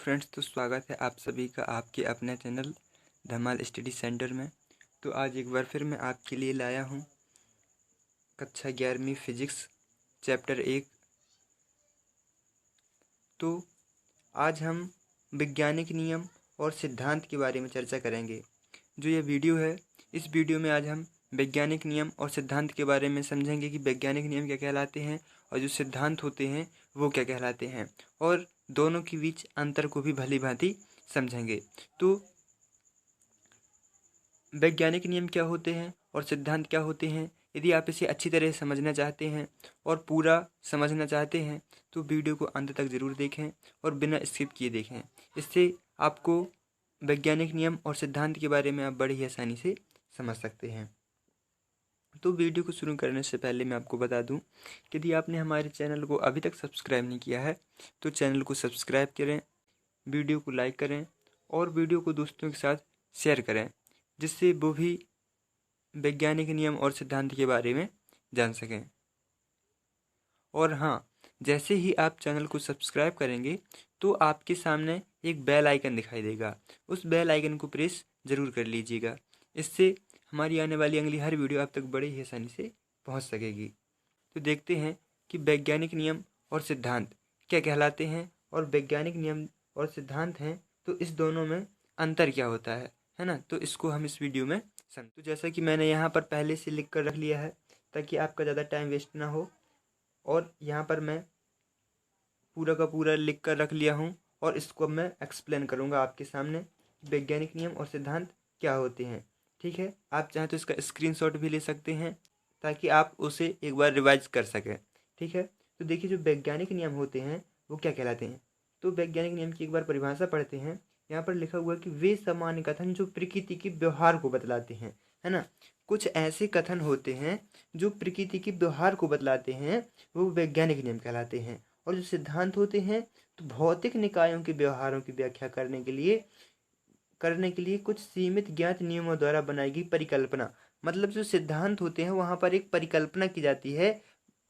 Friends, तो स्वागत है आप सभी का आपके अपने चैनल धमाल स्टडी सेंटर में। तो आज एक बार फिर मैं आपके लिए लाया हूँ कक्षा 11वीं फिजिक्स चैप्टर 1। तो आज हम वैज्ञानिक नियम और सिद्धांत के बारे में चर्चा करेंगे। जो ये वीडियो है, इस वीडियो में आज हम वैज्ञानिक नियम और सिद्धांत के बारे में समझेंगे कि वैज्ञानिक नियम क्या कहलाते हैं और जो सिद्धांत होते हैं वो क्या कहलाते हैं, और दोनों के बीच अंतर को भी भली भांति समझेंगे। तो वैज्ञानिक नियम क्या होते हैं और सिद्धांत क्या होते हैं, यदि आप इसे अच्छी तरह समझना चाहते हैं और पूरा समझना चाहते हैं तो वीडियो को अंत तक ज़रूर देखें और बिना स्किप किए देखें। इससे आपको वैज्ञानिक नियम और सिद्धांत के बारे में आप बड़ी ही आसानी से समझ सकते हैं। तो वीडियो को शुरू करने से पहले मैं आपको बता दूं कि यदि आपने हमारे चैनल को अभी तक सब्सक्राइब नहीं किया है तो चैनल को सब्सक्राइब करें, वीडियो को लाइक करें और वीडियो को दोस्तों के साथ शेयर करें, जिससे वो भी वैज्ञानिक नियम और सिद्धांत के बारे में जान सकें। और हाँ, जैसे ही आप चैनल को सब्सक्राइब करेंगे तो आपके सामने एक बेल आइकन दिखाई देगा, उस बेल आइकन को प्रेस ज़रूर कर लीजिएगा। इससे हमारी आने वाली अगली हर वीडियो आप तक बड़े ही आसानी से पहुंच सकेगी। तो देखते हैं कि वैज्ञानिक नियम और सिद्धांत क्या कहलाते हैं और वैज्ञानिक नियम और सिद्धांत हैं तो इस दोनों में अंतर क्या होता है ना। तो इसको हम इस वीडियो में तो जैसा कि मैंने यहाँ पर पहले से लिख कर रख लिया है ताकि आपका ज़्यादा टाइम वेस्ट ना हो, और यहाँ पर मैं पूरा का पूरा लिख कर रख लिया हूँ और इसको मैं एक्सप्लेन करूँगा आपके सामने वैज्ञानिक नियम और सिद्धांत क्या होते हैं। ठीक है, आप चाहें तो इसका स्क्रीनशॉट भी ले सकते हैं ताकि आप उसे एक बार रिवाइज कर सकें। ठीक है, तो देखिए जो वैज्ञानिक नियम होते हैं वो क्या कहलाते हैं। तो वैज्ञानिक नियम की एक बार परिभाषा पढ़ते हैं। यहाँ पर लिखा हुआ है कि वे सामान्य कथन जो प्रकृति के व्यवहार को बतलाते हैं, है ना। कुछ ऐसे कथन होते हैं जो प्रकृति के व्यवहार को बतलाते हैं, वो वैज्ञानिक नियम कहलाते हैं। और जो सिद्धांत होते हैं तो भौतिक निकायों के व्यवहारों की व्याख्या करने के लिए कुछ सीमित ज्ञात नियमों द्वारा बनाई गई परिकल्पना। मतलब जो सिद्धांत होते हैं वहाँ पर एक परिकल्पना की जाती है,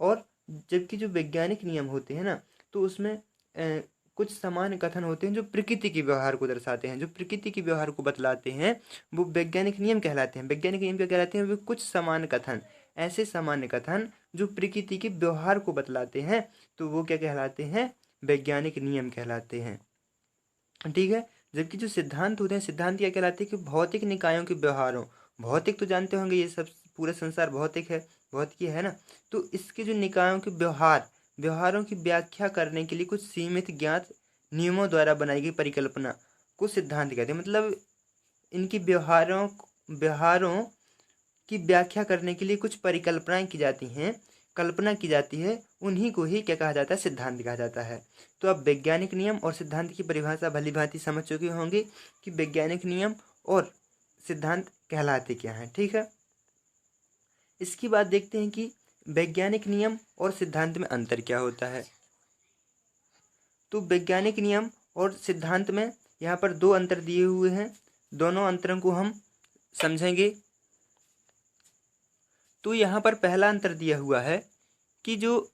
और जबकि जो वैज्ञानिक नियम होते हैं ना तो उसमें कुछ सामान्य कथन होते हैं जो प्रकृति के व्यवहार को दर्शाते हैं, जो प्रकृति के व्यवहार को बतलाते हैं, वो वैज्ञानिक नियम कहलाते हैं। वैज्ञानिक नियम क्या कहलाते हैं? वे कुछ सामान्य कथन, ऐसे सामान्य कथन जो प्रकृति के व्यवहार को बतलाते हैं, तो वो क्या कहलाते हैं? वैज्ञानिक नियम कहलाते हैं। ठीक है, जबकि जो सिद्धांत होते हैं, सिद्धांत क्या कहलाते हैं? कि भौतिक निकायों के व्यवहारों, भौतिक तो जानते होंगे, ये सब पूरा संसार भौतिक है, भौतिकी है ना। तो इसके जो निकायों के व्यवहारों की व्याख्या करने के लिए कुछ सीमित ज्ञात नियमों द्वारा बनाई गई परिकल्पना को सिद्धांत कहते हैं। मतलब इनकी व्यवहारों की व्याख्या करने के लिए कुछ परिकल्पनाएं की जाती हैं, कल्पना की जाती है, उन्हीं को ही क्या कहा जाता है? सिद्धांत कहा जाता है। तो अब वैज्ञानिक नियम और सिद्धांत की परिभाषा भली भांति समझ चुके होंगे कि वैज्ञानिक नियम और सिद्धांत कहलाते क्या हैं। ठीक है, इसकी बात देखते हैं कि वैज्ञानिक नियम और सिद्धांत में अंतर क्या होता है। तो वैज्ञानिक नियम और सिद्धांत में यहाँ पर दो अंतर दिए हुए हैं, दोनों अंतरों को हम समझेंगे। तो यहाँ पर पहला अंतर दिया हुआ है कि जो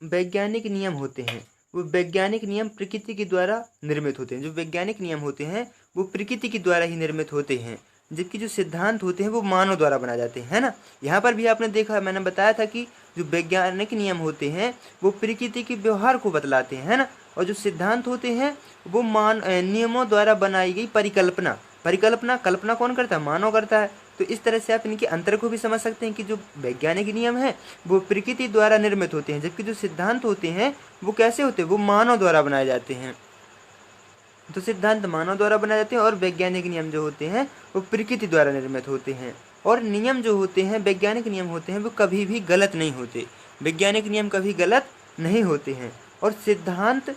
वैज्ञानिक नियम होते हैं वो वैज्ञानिक नियम प्रकृति के द्वारा निर्मित होते हैं। जो वैज्ञानिक नियम होते हैं वो प्रकृति के द्वारा ही निर्मित होते हैं, जबकि जो सिद्धांत होते हैं वो मानव द्वारा बनाए जाते हैं, है ना। यहाँ पर भी आपने देखा, मैंने बताया था कि जो वैज्ञानिक नियम होते हैं वो प्रकृति के व्यवहार को बतलाते हैं, है ना। और जो सिद्धांत होते हैं वो नियमों द्वारा बनाई गई कल्पना कौन करता है? मानव करता है। तो इस तरह से आप इनके अंतर को भी समझ सकते हैं कि जो वैज्ञानिक नियम है वो प्रकृति द्वारा निर्मित होते हैं, जबकि जो सिद्धांत होते हैं वो कैसे होते हैं? वो मानव द्वारा बनाए जाते हैं। तो सिद्धांत मानव द्वारा बनाए जाते हैं और वैज्ञानिक नियम जो होते हैं वो प्रकृति द्वारा निर्मित होते हैं। और नियम जो होते हैं, वैज्ञानिक नियम होते हैं, वो कभी भी गलत नहीं होते। वैज्ञानिक नियम कभी गलत नहीं होते हैं, और सिद्धांत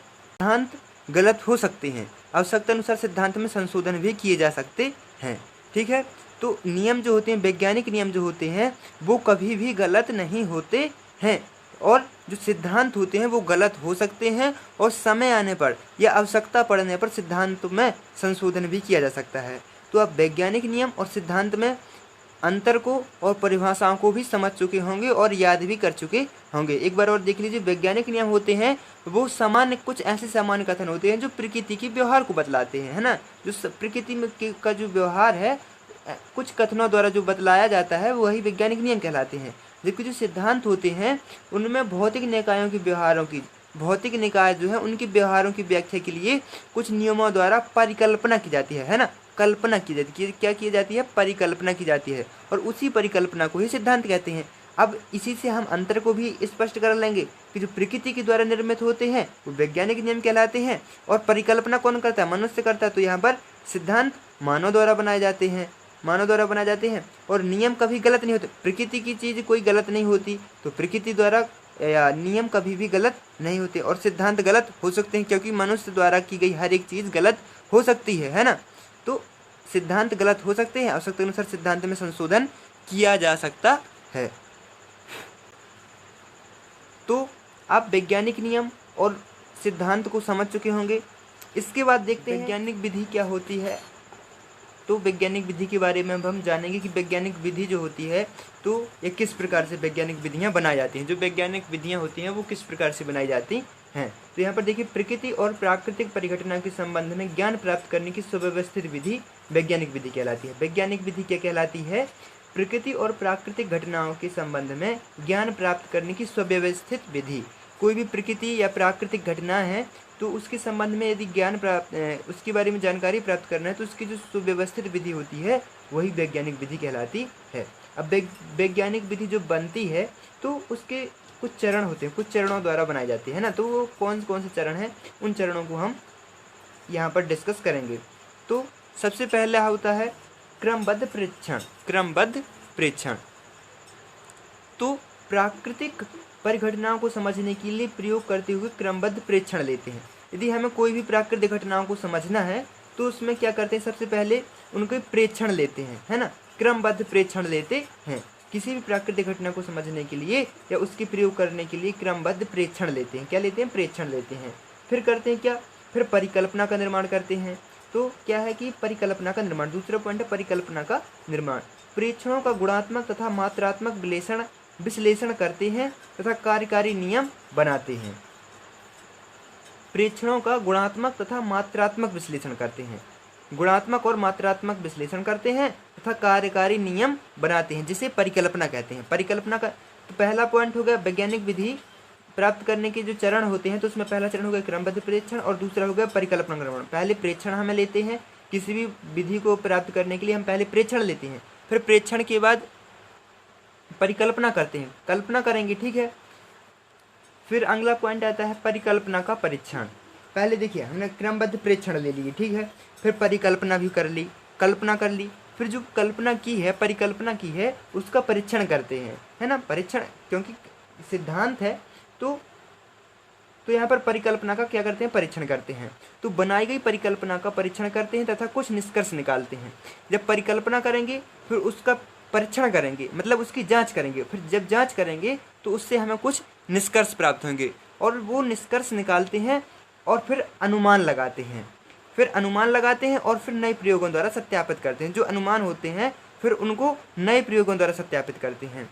गलत हो सकते हैं। आवश्यकता अनुसार सिद्धांत में संशोधन भी किए जा सकते हैं। ठीक है, तो नियम जो होते हैं, वैज्ञानिक नियम जो होते हैं वो कभी भी गलत नहीं होते हैं, और जो सिद्धांत होते हैं वो गलत हो सकते हैं, और समय आने पर या आवश्यकता पड़ने पर सिद्धांत में संशोधन भी किया जा सकता है। तो अब वैज्ञानिक नियम और सिद्धांत में अंतर को और परिभाषाओं को भी समझ चुके होंगे और याद भी कर चुके होंगे। एक बार और देख लीजिए, वैज्ञानिक नियम होते हैं वो सामान्य, कुछ ऐसे सामान्य कथन होते हैं जो प्रकृति के व्यवहार को बतलाते हैं, है ना। जो प्रकृति में का जो व्यवहार है कुछ कथनों द्वारा जो बतलाया जाता है वही वैज्ञानिक नियम कहलाते हैं। जबकि जो सिद्धांत होते हैं उनमें भौतिक निकायों के व्यवहारों की, भौतिक निकाय जो है उनके व्यवहारों की व्याख्या के लिए कुछ नियमों द्वारा परिकल्पना की जाती है ना। कल्पना की जाती है, क्या की जाती है, परिकल्पना की जाती है, और उसी परिकल्पना को ही सिद्धांत कहते हैं। अब इसी से हम अंतर को भी स्पष्ट कर लेंगे कि जो प्रकृति के द्वारा निर्मित होते हैं वो वैज्ञानिक नियम कहलाते हैं, और परिकल्पना कौन करता है, मनुष्य करता है। तो यहाँ पर सिद्धांत मानव द्वारा बनाए जाते हैं, मानव द्वारा बनाए जाते हैं, और नियम कभी गलत नहीं होते। प्रकृति की चीज़ कोई गलत नहीं होती, तो प्रकृति द्वारा या नियम कभी भी गलत नहीं होते, और सिद्धांत गलत हो सकते हैं क्योंकि मनुष्य द्वारा की गई हर एक चीज़ गलत हो सकती है ना। तो सिद्धांत गलत हो सकते हैं, आवश्यकता अनुसार सिद्धांत में संशोधन किया जा सकता है। तो आप वैज्ञानिक नियम और सिद्धांत को समझ चुके होंगे। इसके बाद देखते हैं वैज्ञानिक विधि क्या होती है। तो वैज्ञानिक विधि के बारे में हम जानेंगे कि वैज्ञानिक विधि जो होती है तो ये किस प्रकार से वैज्ञानिक विधियां बनाई जाती हैं। जो वैज्ञानिक विधियां होती हैं वो किस प्रकार से बनाई जाती हैं। तो यहाँ पर देखिए, प्रकृति और प्राकृतिक परिघटना के संबंध में ज्ञान प्राप्त करने की सुव्यवस्थित विधि वैज्ञानिक विधि कहलाती है। वैज्ञानिक विधि क्या कहलाती है, प्रकृति और प्राकृतिक घटनाओं के संबंध में ज्ञान प्राप्त करने की सुव्यवस्थित विधि। कोई भी प्रकृति या प्राकृतिक घटना है तो उसके संबंध में यदि ज्ञान प्राप्त, उसके बारे में जानकारी प्राप्त करना है तो उसकी जो सुव्यवस्थित विधि होती है वही वैज्ञानिक विधि कहलाती है। अब वैज्ञानिक विधि जो बनती है तो उसके कुछ चरण होते हैं, कुछ चरणों द्वारा बनाई जाती है ना। तो वो कौन कौन से चरण हैं, उन चरणों को हम यहाँ पर डिस्कस करेंगे। तो सबसे पहला होता है क्रमबद्ध प्रेक्षण। क्रमबद्ध प्रेक्षण तो प्राकृतिक परिघटनाओं को समझने के लिए प्रयोग करते हुए क्रमबद्ध प्रेक्षण लेते हैं। यदि हमें कोई भी प्राकृतिक घटनाओं को समझना है तो उसमें क्या करते हैं, सबसे पहले उनके प्रेक्षण लेते हैं, है ना। क्रमबद्ध प्रेक्षण लेते हैं। किसी भी प्राकृतिक घटना को समझने के लिए या उसके प्रयोग करने के लिए क्रमबद्ध प्रेक्षण लेते हैं। क्या लेते हैं, प्रेक्षण लेते हैं। फिर करते हैं क्या, फिर परिकल्पना का निर्माण करते हैं। तो क्या है कि परिकल्पना का निर्माण, दूसरा पॉइंट है परिकल्पना का निर्माण। प्रेक्षणों का गुणात्मक तथा मात्रात्मक विश्लेषण करते हैं तथा कार्यकारी नियम बनाते हैं। प्रेक्षणों का गुणात्मक तथा मात्रात्मक विश्लेषण करते हैं, गुणात्मक और मात्रात्मक विश्लेषण करते हैं तथा कार्यकारी नियम बनाते हैं, जिसे परिकल्पना कहते हैं। परिकल्पना का तो पहला पॉइंट हो गया वैज्ञानिक विधि प्राप्त करने के जो चरण होते हैं, तो उसमें पहला चरण हो गया क्रमबद्ध प्रेक्षण और दूसरा हो गया परिकल्पना निर्माण। पहले प्रेक्षण हमें लेते हैं, किसी भी विधि को प्राप्त करने के लिए हम पहले प्रेक्षण लेते हैं, फिर प्रेक्षण के बाद परिकल्पना करते हैं, कल्पना करेंगे, ठीक है। फिर अगला पॉइंट आता है परिकल्पना का परीक्षण। पहले देखिए हमने क्रमबद्ध प्रेक्षण ले लिए, ठीक है, फिर परिकल्पना भी कर ली, कल्पना कर ली, फिर जो कल्पना की है, परिकल्पना की है, उसका परीक्षण करते हैं, है ना। परीक्षण क्योंकि सिद्धांत है तो यहाँ पर परिकल्पना का क्या करते हैं, परीक्षण करते हैं। तो बनाई गई परिकल्पना का परीक्षण करते हैं तथा कुछ निष्कर्ष निकालते हैं। जब परिकल्पना करेंगे फिर उसका परीक्षण करेंगे, मतलब उसकी जांच करेंगे। फिर जब जांच करेंगे तो उससे हमें कुछ निष्कर्ष प्राप्त होंगे और वो निष्कर्ष निकालते हैं और फिर अनुमान लगाते हैं। फिर अनुमान लगाते हैं और फिर नए प्रयोगों द्वारा सत्यापित करते हैं। जो अनुमान होते हैं फिर उनको नए प्रयोगों द्वारा सत्यापित करते हैं।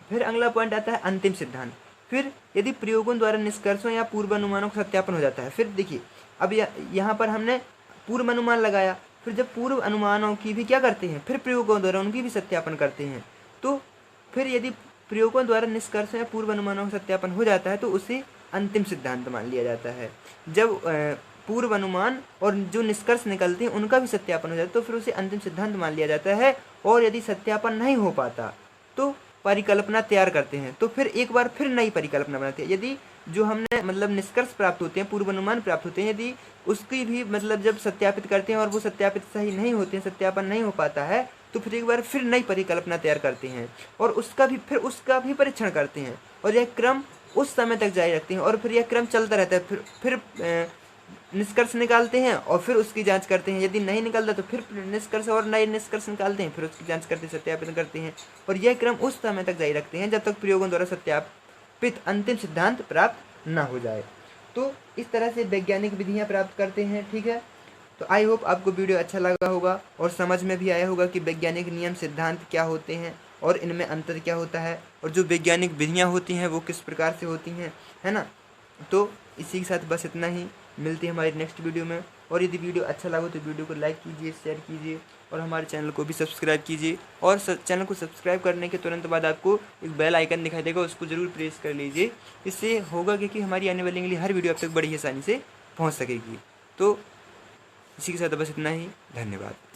फिर अगला पॉइंट आता है अंतिम सिद्धांत। फिर यदि प्रयोगों द्वारा निष्कर्षों या पूर्वानुमानों का सत्यापन हो जाता है, फिर देखिए अब यहाँ पर हमने पूर्व अनुमान लगाया, फिर जब पूर्व अनुमानों की भी क्या करते हैं, फिर प्रयोगों द्वारा उनकी भी सत्यापन करते हैं। तो फिर यदि प्रयोगों द्वारा निष्कर्ष या पूर्व अनुमानों का सत्यापन हो जाता है तो उसे अंतिम सिद्धांत मान लिया जाता है। जब पूर्व अनुमान और जो निष्कर्ष निकलते हैं उनका भी सत्यापन हो जाता है तो फिर उसे अंतिम सिद्धांत मान लिया जाता है। और यदि सत्यापन नहीं हो पाता तो परिकल्पना तैयार करते हैं, तो फिर एक बार फिर नई परिकल्पना बनाते हैं। यदि जो हमने मतलब निष्कर्ष प्राप्त होते हैं, पूर्व अनुमान प्राप्त होते हैं, यदि उसकी भी मतलब जब सत्यापित करते हैं और वो सत्यापित सही नहीं होते हैं, सत्यापन नहीं हो पाता है, तो फिर एक बार फिर नई परिकल्पना तैयार करते हैं और उसका भी परीक्षण करते हैं। और यह क्रम उस समय तक जारी रखते हैं और फिर यह क्रम चलता रहता है। फिर निष्कर्ष निकालते हैं और फिर उसकी जांच करते हैं। यदि नहीं निकलता तो फिर निष्कर्ष और नए निष्कर्ष निकालते हैं, फिर उसकी जांच करते सत्यापित करते हैं। और यह क्रम उस समय तक जारी रखते हैं जब तक प्रयोगों द्वारा सत्यापित अंतिम सिद्धांत प्राप्त न हो जाए। तो इस तरह से वैज्ञानिक विधियां प्राप्त करते हैं, ठीक है। तो आई होप आपको वीडियो अच्छा लगा होगा और समझ में भी आया होगा कि वैज्ञानिक नियम सिद्धांत क्या होते हैं और इनमें अंतर क्या होता है और जो वैज्ञानिक विधियाँ होती हैं वो किस प्रकार से होती हैं, है ना। तो इसी के साथ बस इतना ही, मिलते हैं हमारी नेक्स्ट वीडियो में। और यदि वीडियो अच्छा लगा तो वीडियो को लाइक कीजिए, शेयर कीजिए और हमारे चैनल को भी सब्सक्राइब कीजिए। और चैनल को सब्सक्राइब करने के तुरंत बाद आपको एक बेल आइकन दिखाई देगा, उसको ज़रूर प्रेस कर लीजिए। इससे होगा कि हमारी आने वाली हर वीडियो आप तक बड़ी आसानी से पहुंच सकेगी। तो इसी के साथ बस इतना ही, धन्यवाद।